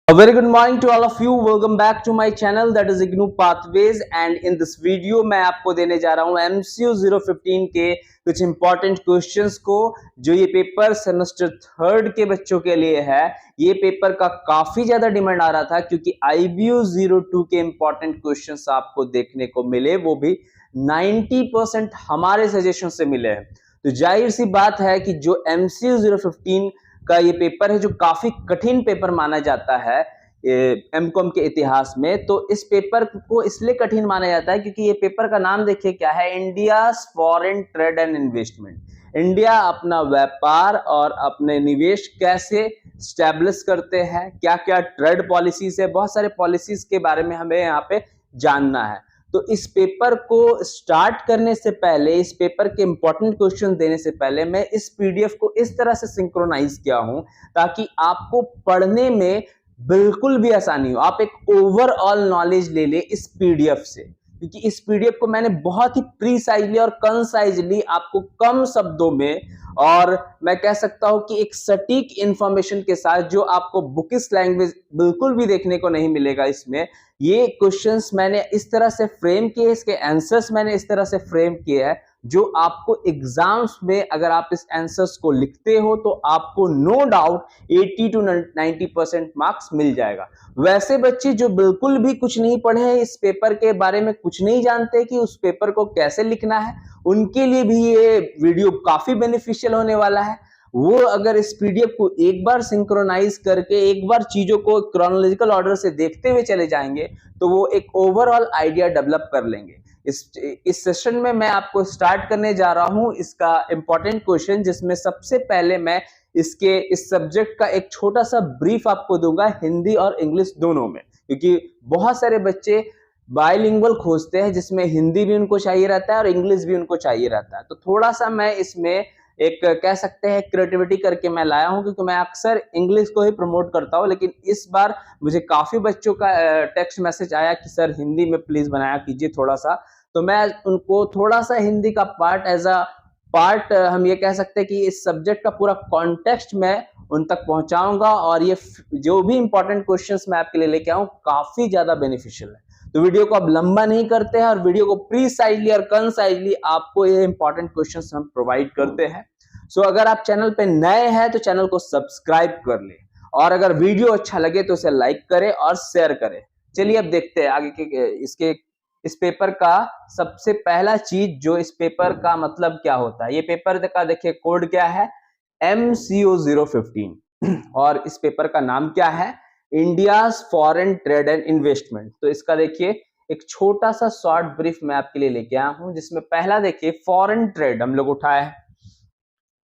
A very good morning to all of you. Welcome back to my channel that is IGNOU Pathways and in this video मैं आपको देने जा रहा हूँ MCQ 015 के कुछ इंपॉर्टेंट क्वेश्चंस को जो ये पेपर सेमेस्टर थर्ड के बच्चों के लिए है। ये पेपर का काफी ज्यादा डिमांड आ रहा था क्योंकि IBU 02 के इंपॉर्टेंट क्वेश्चंस आपको देखने को मिले, वो भी 90% हमारे सजेशन से मिले हैं। तो जाहिर सी बात है कि जो MCQ 015 का ये पेपर है जो काफी कठिन पेपर माना जाता है एमकॉम के इतिहास में, तो इस पेपर को इसलिए कठिन माना जाता है क्योंकि ये पेपर का नाम देखिए क्या है, India foreign trade and investment. India अपना व्यापार और अपने निवेश कैसे स्टैब्लिश करते हैं, क्या क्या ट्रेड पॉलिसीज है, बहुत सारे पॉलिसीज के बारे में हमें यहाँ पे जानना है। तो इस पेपर को स्टार्ट करने से पहले, इस पेपर के इंपॉर्टेंट क्वेश्चन देने से पहले मैं इस पीडीएफ को इस तरह से सिंक्रोनाइज किया हूं ताकि आपको पढ़ने में बिल्कुल भी आसानी हो, आप एक ओवरऑल नॉलेज ले ले इस पीडीएफ से, क्योंकि इस पीडीएफ को मैंने बहुत ही प्रीसाइजली और कंसाइजली आपको कम शब्दों में और मैं कह सकता हूं कि एक सटीक इंफॉर्मेशन के साथ जो आपको बुकिश लैंग्वेज बिल्कुल भी देखने को नहीं मिलेगा, इसमें ये क्वेश्चंस मैंने इस तरह से फ्रेम किए, इसके आंसर्स मैंने इस तरह से फ्रेम किए हैं जो आपको एग्जाम्स में अगर आप इस आंसर्स को लिखते हो तो आपको नो डाउट 80 to 90% मार्क्स मिल जाएगा। वैसे बच्चे जो बिल्कुल भी कुछ नहीं पढ़े हैं, इस पेपर के बारे में कुछ नहीं जानते कि उस पेपर को कैसे लिखना है, उनके लिए भी ये वीडियो काफी बेनिफिशियल होने वाला है। वो अगर इस पीडीएफ को एक बार सिंक्रोनाइज करके एक बार चीजों को क्रोनोलॉजिकल ऑर्डर से देखते हुए चले जाएंगे तो वो एक ओवरऑल आइडिया डेवलप कर लेंगे। इस सेशन में मैं आपको स्टार्ट करने जा रहा हूं इसका इंपॉर्टेंट क्वेश्चन, जिसमें सबसे पहले मैं इस सब्जेक्ट का एक छोटा सा ब्रीफ आपको दूंगा हिंदी और इंग्लिश दोनों में, क्योंकि बहुत सारे बच्चे बाइलिंगुअल खोजते हैं जिसमें हिंदी भी उनको चाहिए रहता है और इंग्लिश भी उनको चाहिए रहता है। तो थोड़ा सा मैं इसमें एक कह सकते हैं क्रिएटिविटी करके मैं लाया हूं, क्योंकि मैं अक्सर इंग्लिश को ही प्रमोट करता हूं, लेकिन इस बार मुझे काफी बच्चों का टेक्स्ट मैसेज आया कि सर हिंदी में प्लीज बनाया कीजिए थोड़ा सा, तो मैं उनको थोड़ा सा हिंदी का पार्ट एज अ पार्ट हम ये कह सकते हैं कि इस सब्जेक्ट का पूरा कॉन्टेक्स्ट मैं उन तक पहुंचाऊंगा और ये जो भी इंपॉर्टेंट क्वेश्चंस मैं आपके लिए लेके आऊं काफी ज्यादा बेनिफिशियल है। तो वीडियो को अब लंबा नहीं करते हैं और वीडियो को प्रीसाइजली और कंसाइजली आपको ये इंपॉर्टेंट क्वेश्चंस हम प्रोवाइड करते हैं। सो अगर आप चैनल पे नए हैं तो चैनल को सब्सक्राइब कर ले और अगर वीडियो अच्छा लगे तो उसे लाइक करें और शेयर करें। चलिए अब देखते हैं आगे के इस पेपर का सबसे पहला चीज, जो इस पेपर का मतलब क्या होता है। ये पेपर का देखिए कोड क्या है, MCQ 015 और इस पेपर का नाम क्या है, India foreign trade and investment. तो इसका देखिए एक छोटा सा शॉर्ट ब्रीफ मैं आपके लिए लेके आया हूं, जिसमें पहला देखिए फॉरेन ट्रेड हम लोग उठाए हैं।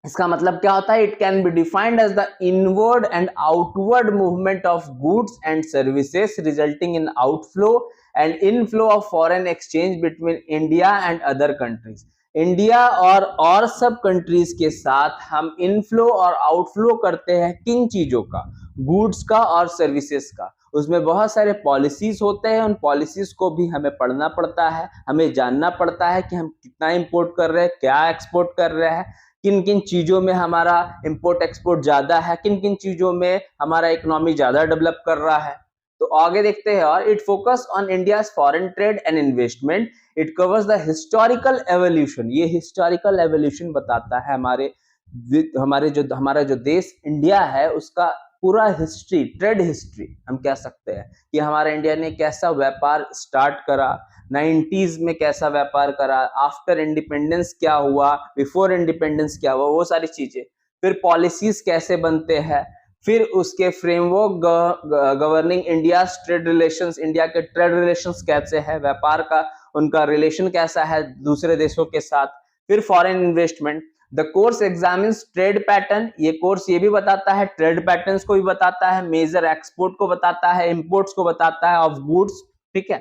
इसका मतलब क्या होता है, it can be defined as the inward and outward movement of goods and services resulting in outflow and inflow of foreign exchange between India and other countries. India और सब कंट्रीज के साथ हम इनफ्लो और आउटफ्लो करते हैं किन चीजों का, गुड्स का और सर्विसेज का। उसमें बहुत सारे पॉलिसीज होते हैं, उन पॉलिसीज को भी हमें पढ़ना पड़ता है, हमें जानना पड़ता है कि हम कितना इंपोर्ट कर रहे हैं, क्या एक्सपोर्ट कर रहे हैं, किन किन चीजों में हमारा इंपोर्ट एक्सपोर्ट ज्यादा है, किन किन चीजों में हमारा इकोनॉमी ज्यादा डेवलप कर रहा है। तो आगे देखते हैं, और it focus on India's foreign trade and investment, it covers the historical evolution. ये हिस्टोरिकल एवोल्यूशन बताता है हमारा जो देश इंडिया है उसका पूरा हिस्ट्री, ट्रेड हिस्ट्री हम कह सकते हैं कि हमारा इंडिया ने कैसा व्यापार स्टार्ट करा, 90s में कैसा व्यापार करा, आफ्टर इंडिपेंडेंस क्या हुआ, बिफोर इंडिपेंडेंस क्या हुआ, वो सारी चीजें। फिर पॉलिसीज कैसे बनते हैं, फिर उसके framework governing India trade relations, India के ट्रेड रिलेशंस कैसे है, व्यापार का उनका रिलेशन कैसा है दूसरे देशों के साथ। फिर foreign investment, the course examines trade pattern, ये कोर्स ये भी बताता है, ट्रेड पैटर्न्स को भी बताता है, मेजर एक्सपोर्ट को बताता है, इंपोर्ट्स को बताता है ऑफ गुड्स, ठीक है,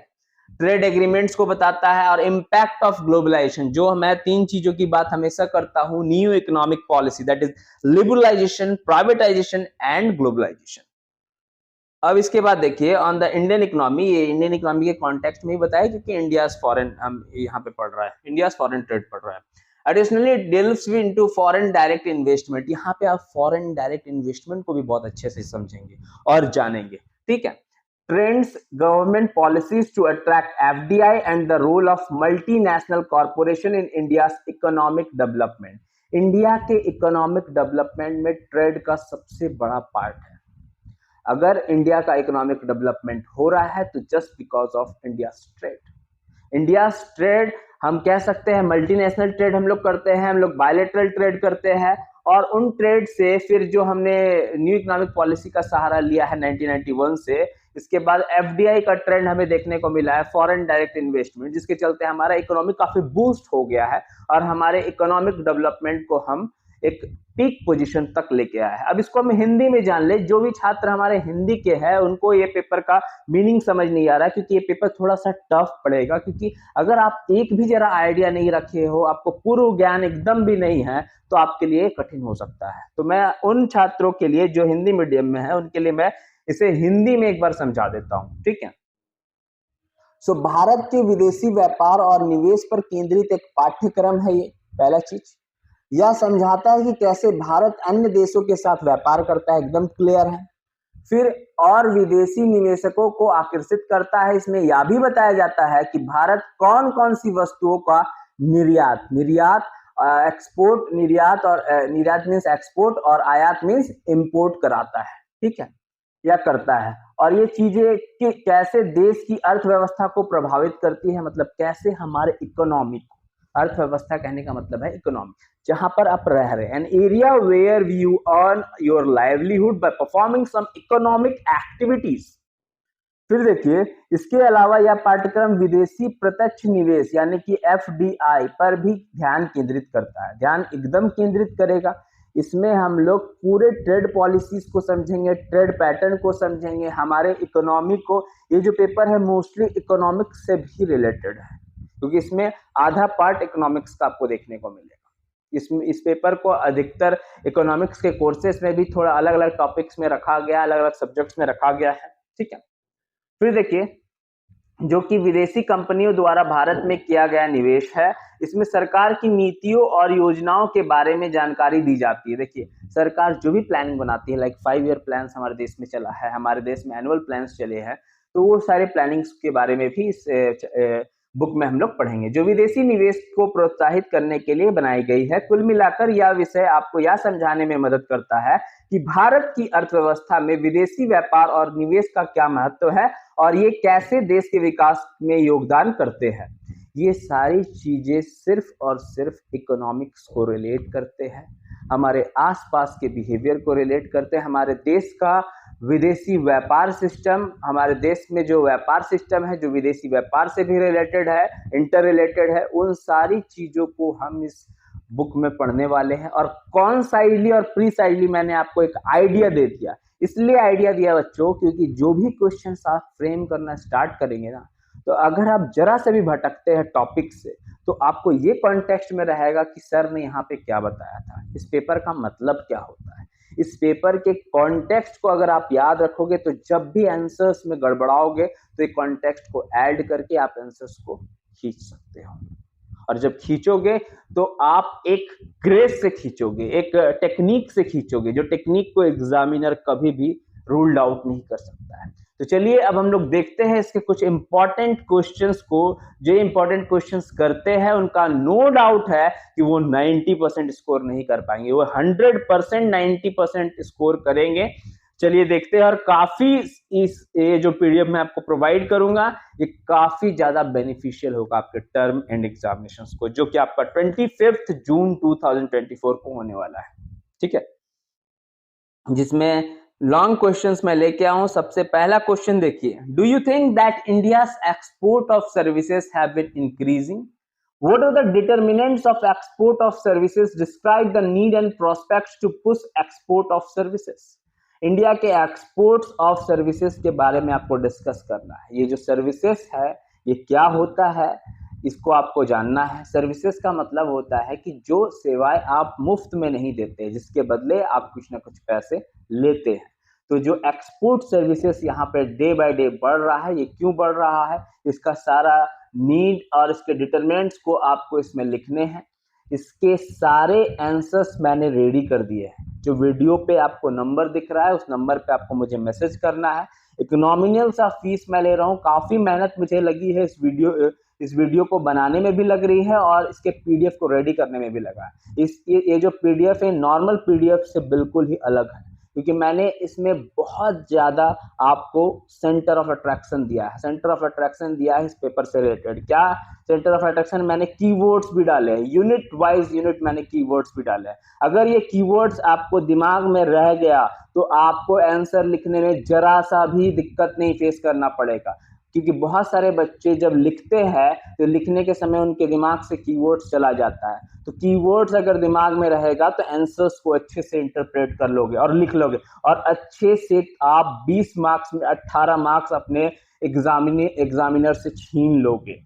ट्रेड एग्रीमेंट्स को बताता है, और इम्पैक्ट ऑफ ग्लोबलाइजेशन। जो मैं तीन चीजों की बात हमेशा करता हूं, new economic policy, that is liberalisation, privatisation and globalisation. अब इसके बाद देखिए ऑन द इंडियन इकोनॉमी, ये इंडियन इकोनॉमी के कॉन्टेक्स्ट में ही बताया क्योंकि इंडियाज फॉरेन हम यहाँ पे पढ़ रहा है, इंडियाज फॉरेन ट्रेड पढ़ रहा है। Additionally it delves into foreign direct investment, यहाँ पे आप फॉरेन डायरेक्ट इन्वेस्टमेंट को भी बहुत अच्छे से समझेंगे और जानेंगे। ठीक है। Trends, government policies to attract FDI and the role of multinational corporation in India economic development. India के इकोनॉमिक डेवलपमेंट में ट्रेड का सबसे बड़ा पार्ट है। अगर इंडिया का इकोनॉमिक डेवलपमेंट हो रहा है तो just because of India trade. India trade हम कह सकते हैं मल्टीनेशनल ट्रेड हम लोग करते हैं, हम लोग बायलैटरल ट्रेड करते हैं, और उन ट्रेड से फिर जो हमने न्यू इकोनॉमिक पॉलिसी का सहारा लिया है 1991 से, इसके बाद एफडीआई का ट्रेंड हमें देखने को मिला है, फॉरेन डायरेक्ट इन्वेस्टमेंट, जिसके चलते हमारा इकोनॉमी काफी बूस्ट हो गया है और हमारे इकोनॉमिक डेवलपमेंट को हम एक पीक पोजीशन तक लेके आया है। अब इसको हम हिंदी में जान ले, जो भी छात्र हमारे हिंदी के हैं उनको ये पेपर का मीनिंग समझ नहीं आ रहा है, क्योंकि ये पेपर थोड़ा सा टफ पड़ेगा, क्योंकि अगर आप एक भी जरा आइडिया नहीं रखे हो, आपको पूर्व ज्ञान एकदम भी नहीं है, तो आपके लिए कठिन हो सकता है। तो मैं उन छात्रों के लिए जो हिंदी मीडियम में है उनके लिए मैं इसे हिंदी में एक बार समझा देता हूं, ठीक है। सो भारत के विदेशी व्यापार और निवेश पर केंद्रित एक पाठ्यक्रम है ये, पहला चीज। यह समझाता है कि कैसे भारत अन्य देशों के साथ व्यापार करता है, एकदम क्लियर है। फिर और विदेशी निवेशकों को आकर्षित करता है। इसमें यह भी बताया जाता है कि भारत कौन कौन सी वस्तुओं का निर्यात एक्सपोर्ट, निर्यात मीन्स एक्सपोर्ट और आयात मीन्स इंपोर्ट कराता है, ठीक है, या करता है। और ये चीजें कि कैसे देश की अर्थव्यवस्था को प्रभावित करती है, मतलब कैसे हमारे इकोनॉमी को, अर्थव्यवस्था कहने का मतलब है इकोनॉमी, जहां पर आप रह रहे हैं, an area where you earn your livelihood by performing some economic activities. फिर देखिए, इसके अलावा यह पाठ्यक्रम विदेशी प्रत्यक्ष निवेश यानी कि एफडीआई पर भी ध्यान केंद्रित करता है, ध्यान एकदम केंद्रित करेगा। इसमें हम लोग पूरे ट्रेड पॉलिसीज को समझेंगे, ट्रेड पैटर्न को समझेंगे, हमारे इकोनॉमी को। ये जो पेपर है मोस्टली इकोनॉमिक्स से भी रिलेटेड है, क्योंकि इसमें आधा पार्ट इकोनॉमिक्स का आपको देखने को मिलेगा। इस पेपर को अधिकतर इकोनॉमिक्स के कोर्सेस में भी थोड़ा अलग अलग टॉपिक्स में रखा गया, अलग अलग सब्जेक्ट्स में रखा गया है, ठीक है। फिर देखिए, जो कि विदेशी कंपनियों द्वारा भारत में किया गया निवेश है, इसमें सरकार की नीतियों और योजनाओं के बारे में जानकारी दी जाती है। देखिए, सरकार जो भी प्लानिंग बनाती है, लाइक 5 ईयर प्लान्स हमारे देश में चला है, हमारे देश में एनुअल प्लान्स चले हैं, तो वो सारे प्लानिंग्स के बारे में भी इस बुक में हम लोग पढ़ेंगे, जो विदेशी निवेश को प्रोत्साहित करने के लिए बनाई गई है। कुल मिलाकर यह विषय आपको यह समझाने में मदद करता है कि भारत की अर्थव्यवस्था में विदेशी व्यापार और निवेश का क्या महत्व है और ये कैसे देश के विकास में योगदान करते हैं। ये सारी चीजें सिर्फ और सिर्फ इकोनॉमिक्स को रिलेट करते हैं, हमारे आसपास के बिहेवियर को रिलेट करते हैं, हमारे देश का विदेशी व्यापार सिस्टम, हमारे देश में जो व्यापार सिस्टम है जो विदेशी व्यापार से भी रिलेटेड है, इंटर रिलेटेड है, उन सारी चीजों को हम इस बुक में पढ़ने वाले हैं। और कौन साइडली और प्री साइडली मैंने आपको एक आइडिया दे दिया, इसलिए आइडिया दिया बच्चों क्योंकि जो भी क्वेश्चन आप फ्रेम करना स्टार्ट करेंगे ना, तो अगर आप जरा से भी भटकते हैं टॉपिक से, तो आपको ये कॉन्टेक्स्ट में रहेगा कि सर ने यहाँ पे क्या बताया था, इस पेपर का मतलब क्या होता है। इस पेपर के कॉन्टेक्स्ट को अगर आप याद रखोगे तो जब भी आंसर्स में गड़बड़ाओगे तो एक कॉन्टेक्स्ट को ऐड करके आप आंसर्स को खींच सकते हो, और जब खींचोगे तो आप एक ग्रेस से खींचोगे, एक टेक्निक से खींचोगे, जो टेक्निक को एग्जामिनर कभी भी रूल्ड आउट नहीं कर सकता है। तो चलिए अब हम लोग देखते हैं इसके कुछ इंपॉर्टेंट क्वेश्चंस को। जो इंपॉर्टेंट क्वेश्चंस करते हैं उनका नो डाउट है कि वो 90% स्कोर नहीं कर पाएंगे, वो 100% 90% स्कोर करेंगे। चलिए देखते हैं, और काफी ये जो पीडीएफ मैं आपको प्रोवाइड करूंगा ये काफी ज्यादा बेनिफिशियल होगा आपके टर्म एंड एग्जामिनेशंस को, जो कि आपका 25 जून 2024 को होने वाला है, ठीक है, जिसमें लॉन्ग क्वेश्चंस मैं लेके आऊं। सबसे पहला क्वेश्चन देखिए, do you think that India's export of services have been increasing? What are the determinants of export of services? Describe the need and prospects to push export of services. India के exports of services के बारे में आपको discuss करना है। ये जो services है ये क्या होता है, इसको आपको जानना है। सर्विसेज का मतलब होता है कि जो सेवाएं आप मुफ्त में नहीं देते, जिसके बदले आप कुछ ना कुछ पैसे लेते हैं। तो जो एक्सपोर्ट सर्विसेज यहाँ पे डे बाय डे बढ़ रहा है, ये क्यों बढ़ रहा है, इसका सारा नीड और इसके डिटरमिनेंट्स को आपको इसमें लिखने हैं। इसके सारे आंसर्स मैंने रेडी कर दिए हैं, जो वीडियो पे आपको नंबर दिख रहा है उस नंबर पे आपको मुझे मैसेज करना है। एक नॉमिनल सा फीस मैं ले रहा हूँ, काफी मेहनत मुझे लगी है इस वीडियो को बनाने में भी लग रही है और इसके पीडीएफ को रेडी करने में भी लगा है। ये जो पीडीएफ है नॉर्मल पीडीएफ से बिल्कुल ही अलग है, क्योंकि मैंने इसमें बहुत ज्यादा आपको सेंटर ऑफ अट्रैक्शन दिया है। सेंटर ऑफ अट्रैक्शन दिया है इस पेपर से रिलेटेड। क्या सेंटर ऑफ अट्रैक्शन? मैंने कीवर्ड्स भी डाले हैं, यूनिट वाइज यूनिट मैंने कीवर्ड्स भी डाले हैं। अगर ये कीवर्ड्स आपको दिमाग में रह गया तो आपको आंसर लिखने में जरा सा भी दिक्कत नहीं फेस करना पड़ेगा, क्योंकि बहुत सारे बच्चे जब लिखते हैं तो लिखने के समय उनके दिमाग से कीवर्ड्स चला जाता है। तो कीवर्ड्स अगर दिमाग में रहेगा तो आंसर्स को अच्छे से इंटरप्रेट कर लोगे और लिख लोगे, और अच्छे से आप 20 मार्क्स में 18 मार्क्स अपने एग्जामिनर से छीन लोगे।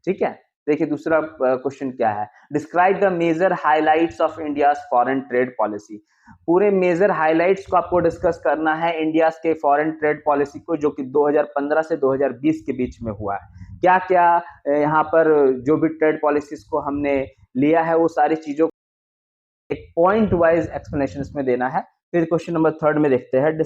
ठीक है, देखिए दूसरा क्वेश्चन क्या है। Describe the major highlights of India's foreign trade policy. पूरे मेजर हाइलाइट्स को आपको डिस्कस करना है इंडिया के फॉरेन ट्रेड पॉलिसी को, जो कि 2015 से 2020 के बीच में हुआ है। क्या क्या यहाँ पर जो भी ट्रेड पॉलिसीज को हमने लिया है वो सारी चीजों एक पॉइंट वाइज एक्सप्लेनेशन इसमें देना है। फिर क्वेश्चन नंबर 3 में देखते हैं,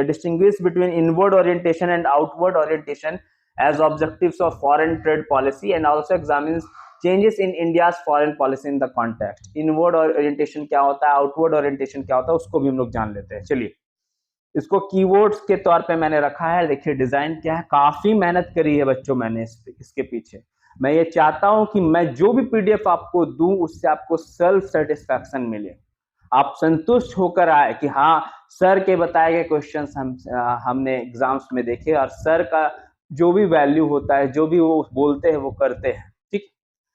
distinguish between inward orientation and outward orientation as objectives of foreign trade policy and also examines changes in India's foreign policy in the context। Inward orientation क्या होता है, आउटवर्ड ओरिएंटेशन क्या होता है, उसको भी हम लोग जान लेते हैं। चलिए, इसको कीवर्ड्स के तौर पे मैंने रखा है। देखिए डिजाइन क्या है, काफी मेहनत करी है बच्चों मैंने इसके पीछे। मैं ये चाहता हूं कि मैं जो भी पीडीएफ आपको दूं उससे आपको सेल्फ सेटिस्फैक्शन मिले, आप संतुष्ट होकर आए कि हाँ सर के बताए गए क्वेश्चंस हमने एग्जाम्स में देखे और सर का जो भी वैल्यू होता है, जो भी वो बोलते हैं वो करते हैं। ठीक,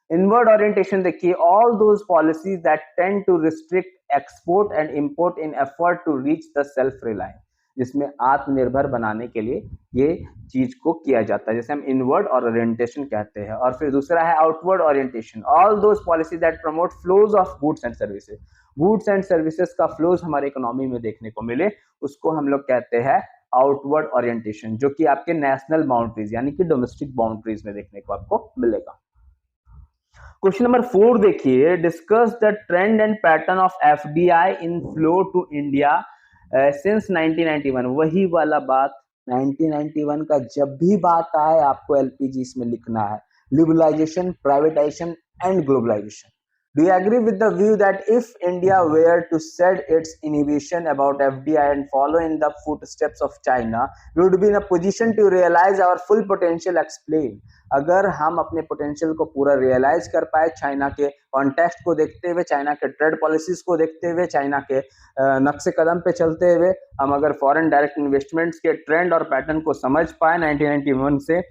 इनवर्ड ओरिएंटेशन देखिए, all those policies that tend to restrict export and import in effort to reach the self reliance, जिसमें आत्मनिर्भर बनाने के लिए ये चीज को किया जाता है, जैसे हम इनवर्ड और ओरिएंटेशन कहते हैं। और फिर दूसरा है outward orientation, all those policies that promote flows of goods and services. Goods and services का फ्लोज हमारे इकोनॉमी में देखने को मिले, उसको हम लोग कहते हैं आउटवर्ड ओरिएंटेशन, जो कि आपके नेशनल बाउंड्रीज यानी कि डोमेस्टिक बाउंड्रीज में देखने को आपको मिलेगा। क्वेश्चन नंबर 4 देखिए, discuss the trend and pattern of FDI inflow to India since 1991। वही वाला बात, 1991 का जब भी बात आए आपको एलपीजी इसमें लिखना है, liberalisation, privatisation and globalisation. Do you agree with the view that if India were to set its inhibition about FDI and follow in the footsteps of China, we would be in a position to realize our full potential? Explain। अगर हम अपने potential को पूरा realise कर पाए, China के context को देखते हुए, चाइना के ट्रेड पॉलिसीज को देखते हुए, चाइना के नक्शे कदम पे चलते हुए, हम अगर फॉरेन डायरेक्ट इन्वेस्टमेंट्स के ट्रेंड और पैटर्न को समझ पाए 1991 से,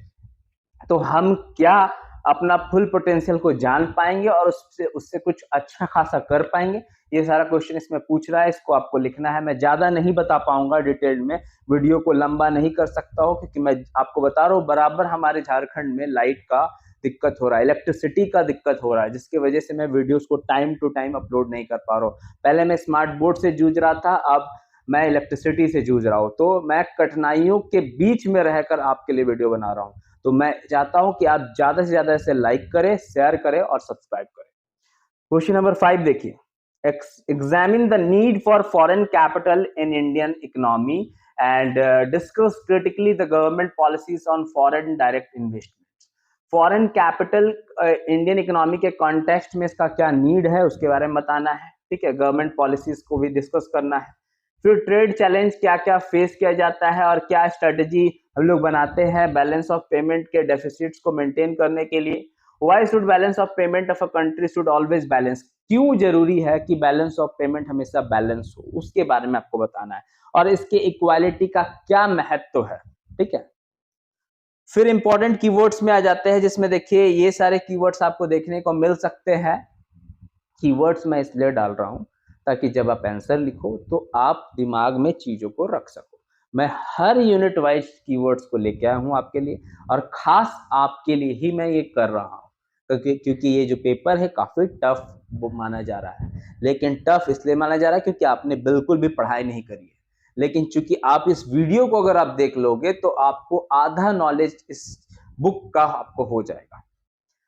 तो हम क्या अपना फुल पोटेंशियल को जान पाएंगे और उससे कुछ अच्छा खासा कर पाएंगे। ये सारा क्वेश्चन इसमें पूछ रहा है, इसको आपको लिखना है। मैं ज्यादा नहीं बता पाऊंगा डिटेल में, वीडियो को लंबा नहीं कर सकता हूँ, क्योंकि मैं आपको बता रहा हूँ बराबर हमारे झारखंड में लाइट का दिक्कत हो रहा है, इलेक्ट्रिसिटी का दिक्कत हो रहा है, जिसकी वजह से मैं वीडियोस को टाइम टू टाइम अपलोड नहीं कर पा रहा हूँ। पहले मैं स्मार्ट बोर्ड से जूझ रहा था, अब मैं इलेक्ट्रिसिटी से जूझ रहा हूँ, तो मैं कठिनाइयों के बीच में रहकर आपके लिए वीडियो बना रहा हूँ। तो मैं चाहता हूं कि आप ज्यादा से ज्यादा इसे लाइक करें, शेयर करें और सब्सक्राइब करें। क्वेश्चन नंबर 5 देखिए, examine the need for foreign capital in Indian economy and discuss critically the government policies on foreign direct investment. Foreign capital Indian economy के कॉन्टेक्स्ट में इसका क्या नीड है उसके बारे में बताना है। ठीक है, गवर्नमेंट पॉलिसीज को भी डिस्कस करना है। फिर ट्रेड चैलेंज क्या क्या फेस किया जाता है और क्या स्ट्रेटेजी हम लोग बनाते हैं बैलेंस ऑफ पेमेंट के डेफिसिट्स को मेंटेन करने के लिए। Why should balance of payment of a country should always balance, क्यों जरूरी है कि बैलेंस ऑफ पेमेंट हमेशा बैलेंस हो, उसके बारे में आपको बताना है। और इसके इक्वालिटी का क्या महत्व है। ठीक है, फिर इंपॉर्टेंट कीवर्ड्स में आ जाते हैं, जिसमें देखिए ये सारे कीवर्ड्स आपको देखने को मिल सकते हैं। कीवर्ड्स मैं इसलिए डाल रहा हूं ताकि जब आप आंसर लिखो तो आप दिमाग में चीजों को रख सको। मैं हर यूनिट वाइज कीवर्ड्स को लेके आया हूं आपके लिए, और खास आपके लिए ही मैं ये कर रहा हूं, क्योंकि ये जो पेपर है काफी टफ माना जा रहा है। लेकिन टफ इसलिए माना जा रहा है क्योंकि आपने बिल्कुल भी पढ़ाई नहीं करी है। लेकिन चूंकि आप इस वीडियो को अगर आप देख लोगे तो आपको आधा नॉलेज इस बुक का आपको हो जाएगा।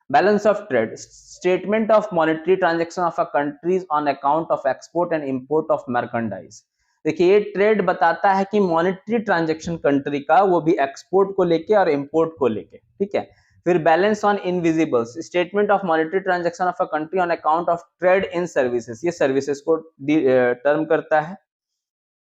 Balance of trade, statement of monetary transaction of a countries on account of export and import of merchandise. देखिए ये ट्रेड बताता है कि मॉनेटरी ट्रांजेक्शन कंट्री का, वो भी एक्सपोर्ट को लेके और इंपोर्ट को लेके, ठीक है। फिर balance on invisibles, statement of monetary transaction of a country on account of trade in services, ये सर्विसेज को टर्म करता है।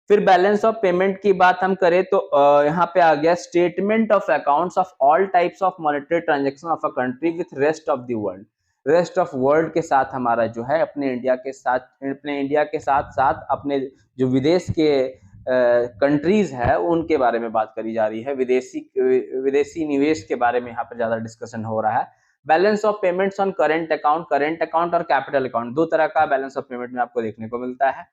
फिर बैलेंस ऑफ पेमेंट की बात हम करें तो यहाँ पे आ गया statement of accounts of all types of monetary transaction of a country with rest of the world. Rest of world के साथ हमारा जो है अपने इंडिया के साथ साथ अपने जो विदेश के कंट्रीज है उनके बारे में बात करी जा रही है। विदेशी निवेश के बारे में यहाँ पर ज्यादा डिस्कशन हो रहा है। Balance of payments on current account और कैपिटल अकाउंट, दो तरह का बैलेंस ऑफ पेमेंट में आपको देखने को मिलता है,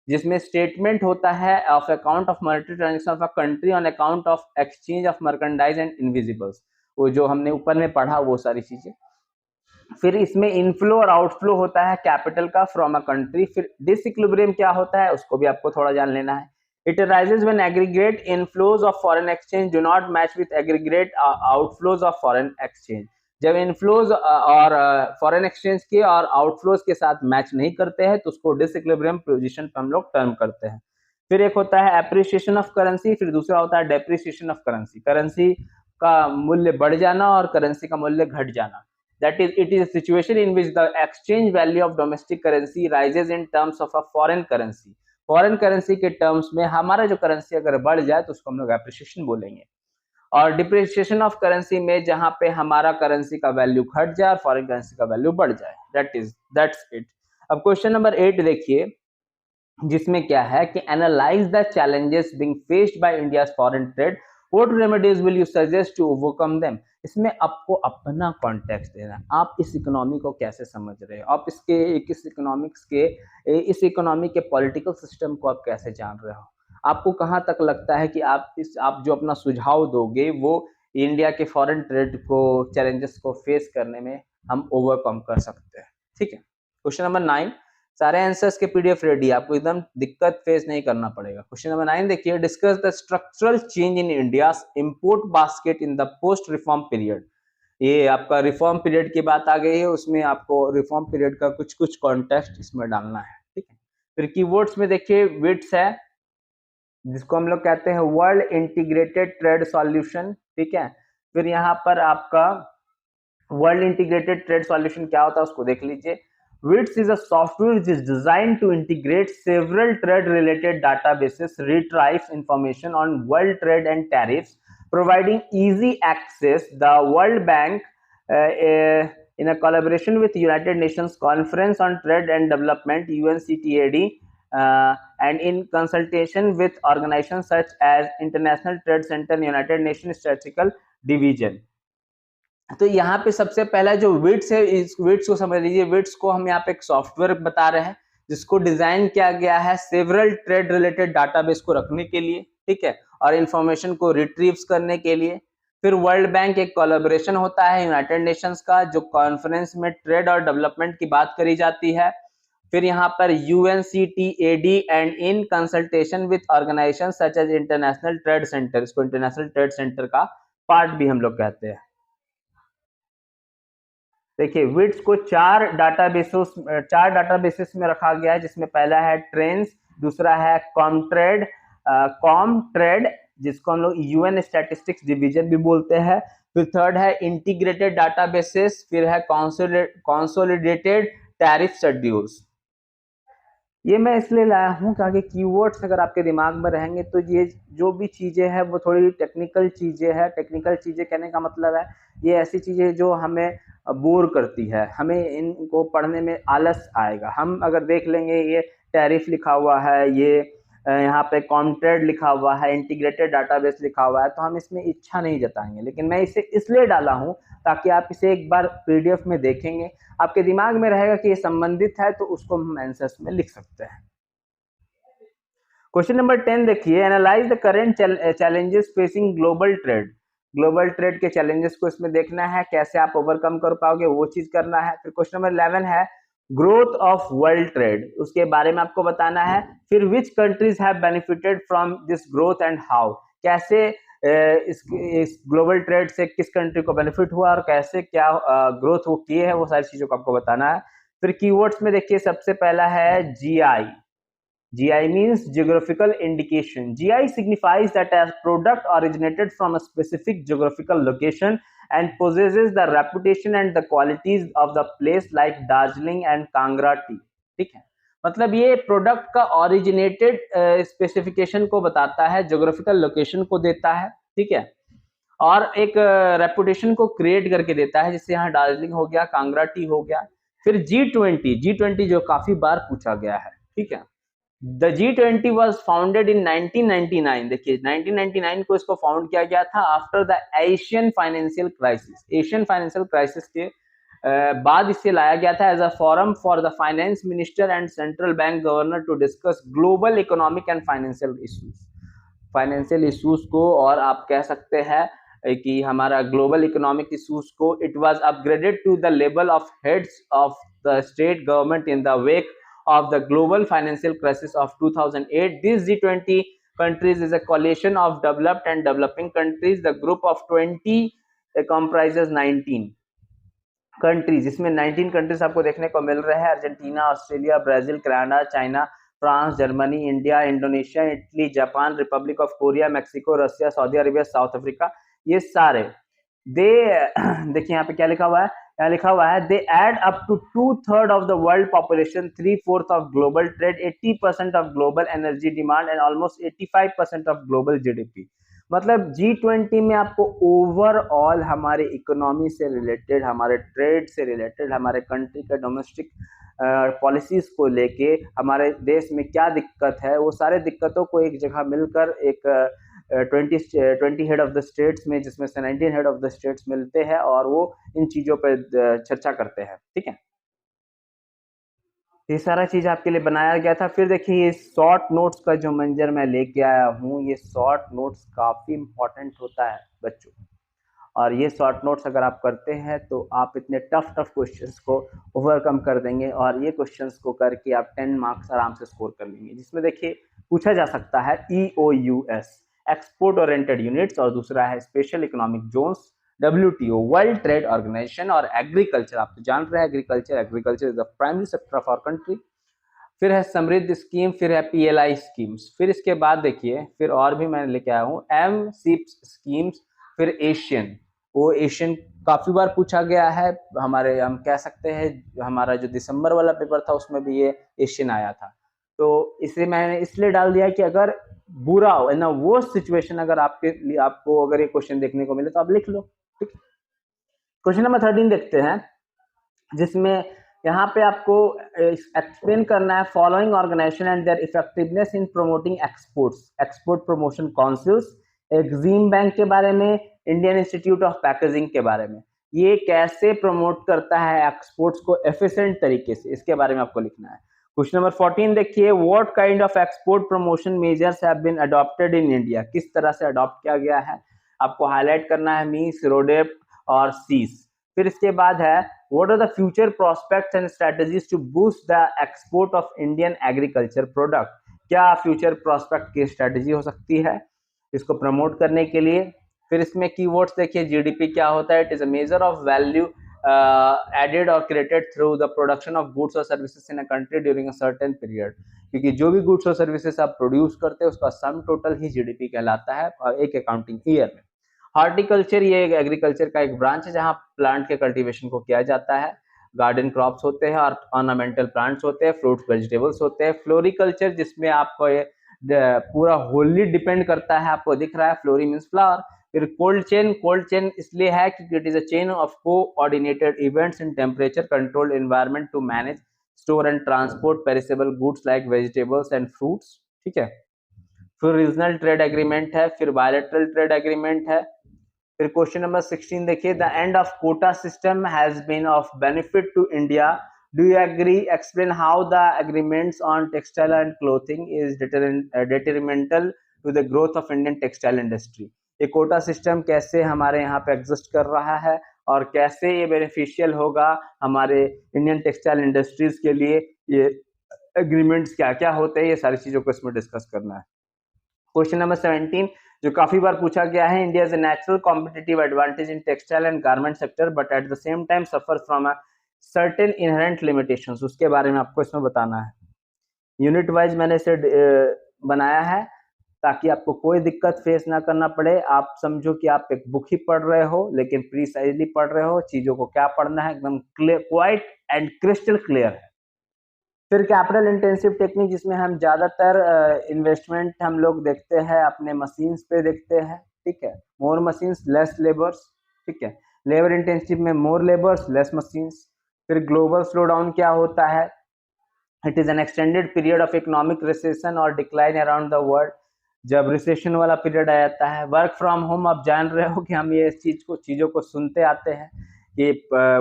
जिसमें स्टेटमेंट होता है of account of monetary transaction of a country on account of exchange of merchandise and invisibles, वो जो हमने ऊपर में पढ़ा वो सारी चीजें। फिर इसमें इनफ्लो और आउटफ्लो होता है कैपिटल का फ्रॉम अ कंट्री। फिर डिसइक्विलिब्रियम क्या होता है उसको भी आपको थोड़ा जान लेना है। It arises when aggregate inflows of foreign exchange do not match with aggregate outflows of foreign exchange. जब इनफ्लोज और फॉरेन एक्सचेंज के और आउटफ्लोज के साथ मैच नहीं करते हैं तो उसको डिसइक्विलिब्रियम पोजीशन पे हम लोग टर्म करते हैं। फिर एक होता है एप्रिसिएशन ऑफ करेंसी, फिर दूसरा होता है डेप्रिसिएशन ऑफ करेंसी, करेंसी का मूल्य बढ़ जाना और करेंसी का मूल्य घट जाना। That is, it is a situation in which the exchange value of domestic currency rises in terms of a foreign currency. Foreign currency के टर्म्स में हमारा जो करेंसी अगर बढ़ जाए तो उसको हम लोग एप्रिसिएशन बोलेंगे। और डिप्रिसिएशन ऑफ करेंसी में जहां पे हमारा करेंसी का वैल्यू घट जाए और फॉरेन करेंसी का वैल्यू बढ़ जाए। That's it. अब क्वेश्चन नंबर 8 देखिए, जिसमें क्या है कि analyse the challenges being faced by India's foreign trade, what remedies will you suggest to overcome them. इसमें आपको अपना कॉन्टेक्स्ट देना है, आप इस इकोनॉमी को कैसे समझ रहे हो, आप इस इकोनॉमिक्स के इस इकोनॉमी के पॉलिटिकल सिस्टम को आप कैसे जान रहे हो, आपको कहाँ तक लगता है कि आप जो अपना सुझाव दोगे वो इंडिया के फॉरेन ट्रेड को चैलेंजेस को फेस करने में हम ओवरकम कर सकते हैं। ठीक है, क्वेश्चन नंबर 9, सारे आंसर्स के पीडीएफ रेडी, आपको एकदम दिक्कत फेस नहीं करना पड़ेगा। क्वेश्चन नंबर 9 देखिए, discuss the structural change in India's import basket in the post reform period. ये आपका रिफॉर्म पीरियड की बात आ गई है, उसमें आपको रिफॉर्म पीरियड का कुछ कॉन्टेक्स्ट इसमें डालना है। ठीक है, फिर कीवर्ड्स में देखिए विट्स है, जिसको हम लोग कहते हैं वर्ल्ड इंटीग्रेटेड ट्रेड सॉल्यूशन। ठीक है, फिर यहाँ पर आपका वर्ल्ड इंटीग्रेटेड ट्रेड सॉल्यूशन क्या होता है उसको देख लीजिए। WITS is a software which is designed to integrate several trade-related databases, retrieves information on world trade and tariffs, providing easy access. The World Bank, in a collaboration with United Nations Conference on Trade and Development (UNCTAD), and in consultation with organizations such as International Trade Center, United Nations Statistical Division. तो यहाँ पे सबसे पहला जो wits है, इस wits को समझ लीजिए। विट्स को हम यहाँ पे एक सॉफ्टवेयर बता रहे हैं जिसको डिजाइन किया गया है सेवरल ट्रेड रिलेटेड डाटाबेस को रखने के लिए, ठीक है, और इंफॉर्मेशन को रिट्रीव्स करने के लिए। फिर वर्ल्ड बैंक एक कोलैबोरेशन होता है यूनाइटेड नेशंस का, जो कॉन्फ्रेंस में ट्रेड और डेवलपमेंट की बात करी जाती है। फिर यहाँ पर UNCTAD and in consultation with organisation such as international trade centre, इसको इंटरनेशनल ट्रेड सेंटर का पार्ट भी हम लोग कहते हैं। देखिए विट्स को चार डाटाबेसेस में रखा गया है, जिसमें पहला है ट्रेंड्स, दूसरा है कॉमट्रेड जिसको हम लोग UN स्टैटिस्टिक्स डिवीजन भी बोलते हैं, फिर थर्ड है इंटीग्रेटेड डाटाबेसेस, फिर है कंसोलिडेटेड टैरिफ शेड्यूल्स। ये मैं इसलिए लाया हूँ ताकि कीवर्ड्स अगर आपके दिमाग में रहेंगे तो ये जो भी चीजें हैं वो थोड़ी टेक्निकल चीजें हैं। टेक्निकल चीजें कहने का मतलब है ये ऐसी चीजें जो हमें बोर करती है, हमें इनको पढ़ने में आलस आएगा। हम अगर देख लेंगे ये टैरिफ लिखा हुआ है, ये यहाँ पे कॉन्ट्रेड लिखा हुआ है, इंटीग्रेटेड डाटाबेस लिखा हुआ है, तो हम इसमें इच्छा नहीं जताएंगे। लेकिन मैं इसे इसलिए डाला हूँ ताकि आप इसे एक बार PDF में देखेंगे, आपके दिमाग में रहेगा कि ये संबंधित है, तो उसको हम आंसर्स में लिख सकते हैं। क्वेश्चन नंबर 10 देखिए, analyse the current challenges facing global trade. Global trade के चैलेंजेस को इसमें देखना है, कैसे आप ओवरकम कर पाओगे वो चीज करना है। फिर क्वेश्चन नंबर 11 है ग्रोथ ऑफ वर्ल्ड ट्रेड, उसके बारे में आपको बताना है। फिर which countries have benefited from this growth and how, कैसे इस ग्लोबल ट्रेड से किस कंट्री को बेनिफिट हुआ और कैसे क्या ग्रोथ वो किए है, वो सारी चीजों को आपको बताना है। फिर कीवर्ड्स में देखिए सबसे पहला है GI. GI means geographical indication. GI signifies that a product originated from a specific geographical location and possesses the reputation and the qualities of the place like Darjeeling and Kangra tea. ठीक है, मतलब ये product का originated specification को बताता है, geographical location को देता है, ठीक है, और एक रेपुटेशन को क्रिएट करके देता है, जैसे यहाँ दार्जिलिंग हो गया, कांगड़ा टी हो गया। फिर G20 जो काफी बार पूछा गया है, ठीक है। The G20 was founded in 1999। देखिए 1999 को इसको फाउंड किया गया था after the Asian financial crisis. Asian financial crisis के बाद इसे लाया गया था as a forum for the finance minister and central bank governor to discuss global economic and financial issues को, और आप कह सकते हैं कि हमारा ग्लोबल इकोनॉमिक इश्यूज को। It was upgraded to the level of heads of the state government in the wake of the global financial crisis of 2008. This G20 countries is a coalition of developed and developing countries. The group of 20 comprises 19 countries. इसमें 19 countries आपको देखने को मिल रहे हैं: Argentina, Australia, Brazil, Canada, China, France, Germany, India, Indonesia, Italy, Japan, Republic of Korea, Mexico, Russia, Saudi Arabia, south Africa, ये सारे देखिए यहाँ पे क्या लिखा हुआ है, यहाँ लिखा हुआ है they add up to 2/3 of the world population, 3/4 of global trade, 80% of global energy demand and almost 85% of global GDP. मतलब G20 में आपको ओवरऑल हमारे इकोनॉमी से रिलेटेड, हमारे ट्रेड से रिलेटेड, हमारे कंट्री के डोमेस्टिक पॉलिसीज को लेके हमारे देश में क्या दिक्कत है, वो सारे दिक्कतों को एक जगह मिलकर एक 20 हेड ऑफ द स्टेट्स में, जिसमें से 19 हेड ऑफ द स्टेट्स मिलते हैं और वो इन चीजों पर चर्चा करते हैं, ठीक है। ये सारा चीज आपके लिए बनाया गया था। फिर देखिए ये शॉर्ट नोट्स का जो मंजर मैं लेके आया हूँ, ये शॉर्ट नोट्स काफी इंपॉर्टेंट होता है बच्चों, और ये शॉर्ट नोट्स अगर आप करते हैं तो आप इतने टफ क्वेश्चंस को ओवरकम कर देंगे, और ये क्वेश्चंस को करके आप 10 मार्क्स आराम से स्कोर कर लेंगे। जिसमें देखिए पूछा जा सकता है EOUS, एक्सपोर्ट ओरिएंटेड यूनिट्स, और दूसरा है special economic zones, WTO, world trade organisation, और एग्रीकल्चर। आप तो जान रहे हैं agriculture is the primary sector of our country. फिर है समृद्धि स्कीम, फिर है PLI स्कीम्स। फिर इसके बाद देखिए फिर और भी मैंने लेके आया हूँ MCIPS स्कीम्स, फिर एशियन काफी बार पूछा गया है हमारे, हम कह सकते हैं हमारा जो दिसंबर वाला पेपर था उसमें भी ये एशियन आया था, तो इसे मैंने इसलिए डाल दिया कि अगर बुरा हो ना वो सिचुएशन, अगर आपको अगर ये क्वेश्चन देखने को मिले तो आप लिख लो, ठीक। क्वेश्चन नंबर 13 देखते हैं, जिसमें यहाँ पे आपको एक्सप्लेन करना है following organisation and their effectiveness in promoting export promotion councils, EXIM bank के बारे में, इंडियन इंस्टीट्यूट ऑफ पैकेजिंग के बारे में। ये कैसे प्रमोट करता है एक्सपोर्ट्स को एफिशिएंट तरीके से, इसके बारे में आपको लिखना है। क्वेश्चन नंबर 14 देखिए, what kind of export promotion measures have been adopted in India, किस तरह से अडॉप्ट किया गया है, आपको हाईलाइट करना है मीस, रोडेप और सीस। फिर इसके बाद है what are the future prospects and strategies to boost the export of Indian agriculture product, क्या फ्यूचर प्रोस्पेक्ट की स्ट्रेटजी हो सकती है इसको प्रमोट करने के लिए। फिर इसमें कीवर्ड्स देखिए, जीडीपी क्या होता है, it is a measure of value added और created through the production of goods और services in a country during a certain period, क्योंकि जो भी गुड्स और सर्विसेज आप प्रोड्यूस करते हैं उसका सम टोटल ही जीडीपी कहलाता है एक अकाउंटिंग ईयर में। हॉर्टिकल्चर ये एग्रीकल्चर का एक ब्रांच है जहां प्लांट के कल्टीवेशन को किया जाता है, गार्डन क्रॉप्स होते हैं और ऑर्नामेंटल प्लांट्स होते हैं, फ्रूट्स वेजिटेबल्स होते हैं। फ्लोरिकल्चर जिसमें आपको ये पूरा होली डिपेंड करता है, आपको दिख रहा है फ्लोरी मींस फ्लावर। फिर कोल्ड चेन इसलिए है क्योंकि it is a chain of coordinated events in temperature controlled environment to manage store and transport perishable goods like vegetables and fruits, ठीक है। फिर रीजनल ट्रेड एग्रीमेंट है, फिर बायलैटरल ट्रेड एग्रीमेंट है। फिर क्वेश्चन नंबर 16 देखिए, the end of quota system has been of benefit to India, do you agree, explain how the agreements on textile and clothing is detrimental to the growth of Indian textile industry. ये quota system कैसे हमारे यहाँ पे exist कर रहा है और कैसे ये बेनिफिशियल होगा हमारे इंडियन टेक्सटाइल इंडस्ट्रीज के लिए, ये एग्रीमेंट्स क्या क्या होते हैं, ये सारी चीजों को इसमें डिस्कस करना है। क्वेश्चन नंबर 17, जो काफी बार पूछा गया है। India is a natural competitive advantage in textile and garment sector but at the same time suffers from a certain inherent limitations, उसके बारे में आपको इसमें बताना है। यूनिट वाइज मैंने इसे बनाया है ताकि आपको कोई दिक्कत फेस ना करना पड़े। आप समझो कि आप एक बुक ही पढ़ रहे हो लेकिन प्रीसाइजली पढ़ रहे हो, चीजों को क्या पढ़ना है एकदम clear, quiet and crystal clear है। फिर कैपिटल इंटेंसिव टेक्निक, जिसमें हम ज्यादातर इन्वेस्टमेंट हम लोग देखते हैं अपने मशीन्स पे देखते हैं, ठीक है। मोर मशीन्स लेस लेबर्स, ठीक है। लेबर इंटेंसिव में मोर लेबर्स लेस मशीन्स। फिर ग्लोबल स्लो डाउन क्या होता है, it is N extended period of economic recession और डिक्लाइन अराउंड द वर्ल्ड, जब रिसेशन वाला पीरियड आ जाता है। वर्क फ्रॉम होम, आप जान रहे हो कि हम ये चीजों को सुनते आते हैं कि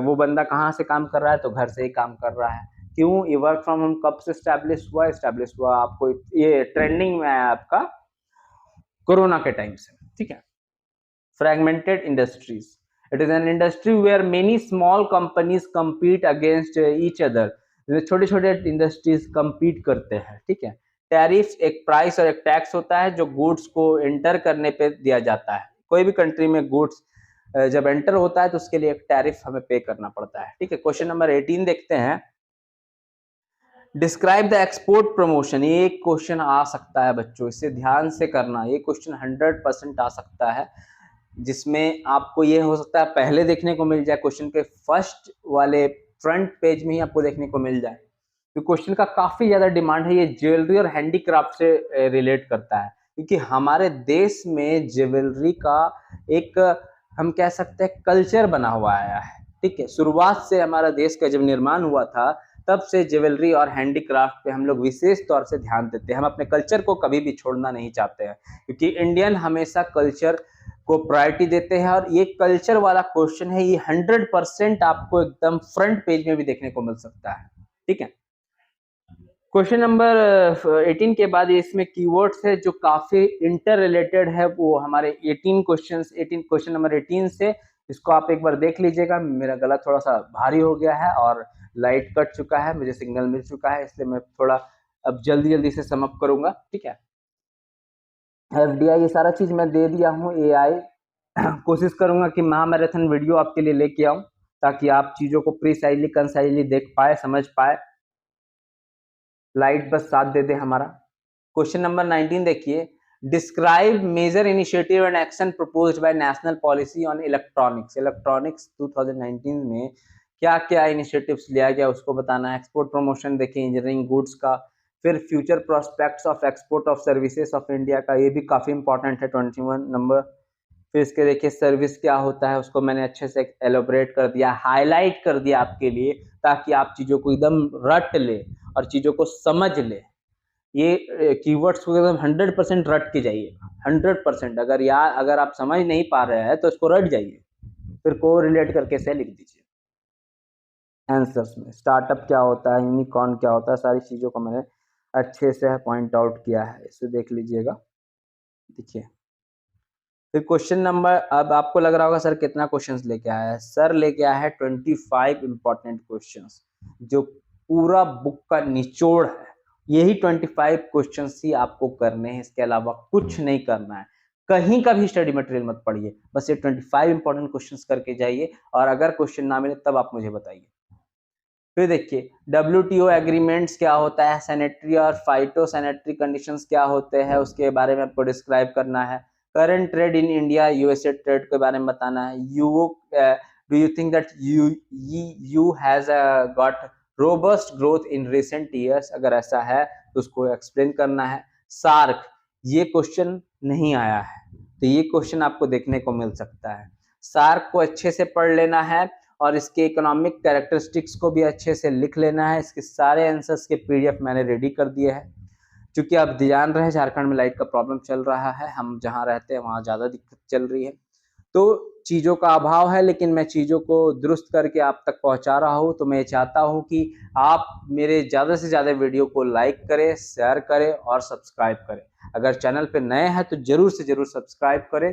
वो बंदा कहाँ से काम कर रहा है, तो घर से ही काम कर रहा है। क्यों? ये वर्क फ्रॉम होम कब से स्टैब्लिश हुआ आपको ये ट्रेंडिंग में है आपका कोरोना के टाइम से, ठीक है। Fragmented industries, it is an industry where many small companies compete against each other, छोटे छोटे इंडस्ट्रीज compete करते हैं, ठीक है। टैरिफ एक प्राइस और एक टैक्स होता है जो गुड्स को एंटर करने पे दिया जाता है। कोई भी कंट्री में गुड्स जब एंटर होता है तो उसके लिए एक टैरिफ हमें पे करना पड़ता है, ठीक है। क्वेश्चन नंबर 18 देखते हैं। डिस्क्राइब द एक्सपोर्ट प्रमोशन, ये एक क्वेश्चन आ सकता है बच्चों, इसे ध्यान से करना। ये क्वेश्चन 100% आ सकता है, जिसमें आपको ये हो सकता है पहले देखने को मिल जाए, क्वेश्चन के फर्स्ट वाले फ्रंट पेज में ही आपको देखने को मिल जाए। तो क्वेश्चन का काफी ज्यादा डिमांड है, ये ज्वेलरी और हैंडीक्राफ्ट से रिलेट करता है, क्योंकि हमारे देश में ज्वेलरी का एक हम कह सकते हैं कल्चर बना हुआ आया है, ठीक है। शुरुआत से हमारा देश का जब निर्माण हुआ था तब से ज्वेलरी और हैंडीक्राफ्ट पे हम लोग विशेष तौर से ध्यान देते हैं। हम अपने कल्चर को कभी भी छोड़ना नहीं चाहते हैं, क्योंकि इंडियन हमेशा कल्चर को प्रायोरिटी देते हैं। और ये कल्चर वाला क्वेश्चन है, ये 100% आपको एकदम फ्रंट पेज में भी देखने को मिल सकता है, ठीक है। क्वेश्चन नंबर 18 के बाद इसमें कीवर्ड्स है जो काफी इंटर रिलेटेड है, वो हमारे 18 क्वेश्चन नंबर 18 से, इसको आप एक बार देख लीजिएगा। मेरा गला थोड़ा सा भारी हो गया है और लाइट कट चुका है, मुझे सिग्नल मिल चुका है, इसलिए मैं थोड़ा अब जल्दी से सम अप करूंगा, ठीक है। एफडीआई ये सारा चीज मैं दे दिया हूँ। एआई कोशिश करूंगा कि महामैराथन वीडियो आपके लिए लेके आऊं ताकि आप चीजों को प्रीसाइजली कंसाइजली देख पाए, समझ पाए। लाइट बस साथ दे दे हमारा। क्वेश्चन नंबर 19 देखिए। Describe major initiative and action proposed by national policy on electronics. Electronics 2019 में क्या क्या इनिशिएटिव्स लिया गया उसको बताना है। एक्सपोर्ट प्रमोशन देखिए इंजीनियरिंग गुड्स का। फिर future prospects of export of services of India का, ये भी काफी इंपॉर्टेंट है 21 नंबर। फिर इसके देखिए सर्विस क्या होता है, उसको मैंने अच्छे से एलोबरेट कर दिया, हाईलाइट कर दिया आपके लिए, ताकि आप चीजों को एकदम रट ले और चीजों को समझ ले। ये कीवर्ड्स को एकदम 100% रट के जाइए, 100%। अगर आप समझ नहीं पा रहे हैं तो इसको रट जाइए, फिर को रिलेट करके से लिख दीजिए आंसर्स में। स्टार्टअप क्या होता है, यूनिकॉर्न क्या होता है, सारी चीज़ों को मैंने अच्छे से पॉइंट आउट किया है, इसे देख लीजिएगा। देखिए फिर क्वेश्चन नंबर, अब आपको लग रहा होगा सर कितना क्वेश्चंस लेके आया है। सर लेके आया है 25 इंपॉर्टेंट क्वेश्चंस, जो पूरा बुक का निचोड़ है। यही 25 क्वेश्चंस ही आपको करने हैं, इसके अलावा कुछ नहीं करना है। कहीं का भी स्टडी मटेरियल मत पढ़िए, बस ये 25 इंपॉर्टेंट क्वेश्चंस करके जाइए, और अगर क्वेश्चन ना मिले तब आप मुझे बताइए। फिर देखिए WTO एग्रीमेंट्स क्या होता है, सैनिटरी और फाइटो सैनिटरी कंडीशंस क्या होते हैं, उसके बारे में आपको डिस्क्राइब करना है। Current trade in India USA trade के बारे में बताना है। Do you think that you has got robust growth in recent years, अगर ऐसा है तो उसको एक्सप्लेन करना है। सार्क, ये क्वेश्चन नहीं आया है तो ये क्वेश्चन आपको देखने को मिल सकता है। सार्क को अच्छे से पढ़ लेना है और इसके इकोनॉमिक कैरेक्टरिस्टिक्स को भी अच्छे से लिख लेना है। इसके सारे आंसर्स के PDF मैंने रेडी कर दिए हैं। क्योंकि आप जान रहे हैं झारखंड में लाइट का प्रॉब्लम चल रहा है, हम जहाँ रहते हैं वहाँ ज़्यादा दिक्कत चल रही है, तो चीज़ों का अभाव है, लेकिन मैं चीज़ों को दुरुस्त करके आप तक पहुँचा रहा हूँ। तो मैं चाहता हूँ कि आप मेरे ज़्यादा से ज़्यादा वीडियो को लाइक करें, शेयर करें और सब्सक्राइब करें। अगर चैनल पर नए हैं तो ज़रूर से ज़रूर सब्सक्राइब करें,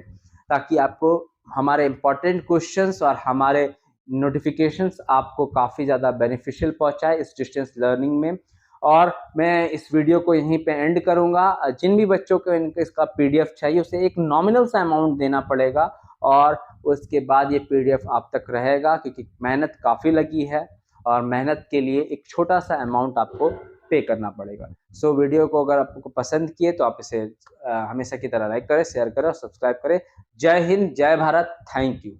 ताकि आपको हमारे इम्पोर्टेंट क्वेश्चंस और हमारे नोटिफिकेशंस आपको काफ़ी ज़्यादा बेनिफिशियल पहुंचाए इस डिस्टेंस लर्निंग में। और मैं इस वीडियो को यहीं पे एंड करूंगा। जिन भी बच्चों को इसका पीडीएफ चाहिए उसे एक नॉमिनल सा अमाउंट देना पड़ेगा और उसके बाद ये पीडीएफ आप तक रहेगा, क्योंकि मेहनत काफ़ी लगी है और मेहनत के लिए एक छोटा सा अमाउंट आपको पे करना पड़ेगा। सो वीडियो को अगर आपको पसंद किए तो आप इसे हमेशा की तरह लाइक करें, शेयर करें और सब्सक्राइब करें। जय हिंद, जय भारत, थैंक यू।